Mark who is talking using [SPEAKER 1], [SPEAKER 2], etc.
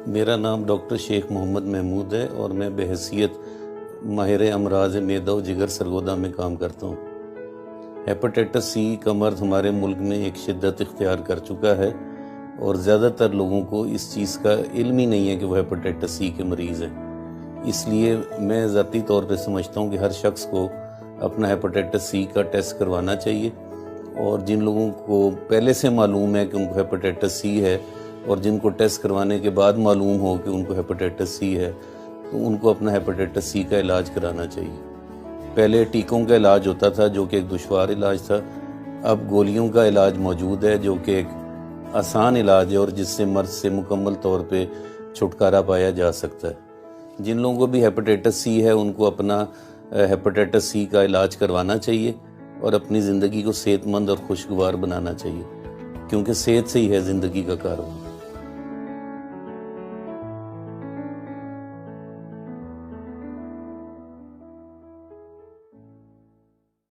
[SPEAKER 1] मेरा नाम डॉक्टर शेख मोहम्मद महमूद है और मैं बहैसियत माहिर अमराज मेदा व जिगर सरगोदा में काम करता हूँ। हेपेटाइटिस सी का मर्ज़ हमारे मुल्क में एक शिद्दत इख्तियार कर चुका है और ज़्यादातर लोगों को इस चीज़ का इल्म ही नहीं है कि वो हेपेटाइटिस सी के मरीज़ हैं। इसलिए मैं ज़ाती तौर पे समझता हूँ कि हर शख्स को अपना हेपेटाइटिस सी का टेस्ट करवाना चाहिए और जिन लोगों को पहले से मालूम है कि उनको हेपेटाइटिस सी है और जिनको टेस्ट करवाने के बाद मालूम हो कि उनको हेपेटाइटिस सी है तो उनको अपना हेपेटाइटिस सी का इलाज कराना चाहिए। पहले टीकों का इलाज होता था जो कि एक दुश्वार इलाज था, अब गोलियों का इलाज मौजूद है जो कि एक आसान इलाज है और जिससे मर्ज़ से मुकम्मल तौर पे छुटकारा पाया जा सकता है। जिन लोगों को भी हेपेटाइटिस सी है उनको अपना हेपेटाइटिस सी का इलाज करवाना चाहिए और अपनी ज़िंदगी को सेहतमंद और खुशगवार बनाना चाहिए, क्योंकि सेहत से ही है ज़िंदगी का कारवां।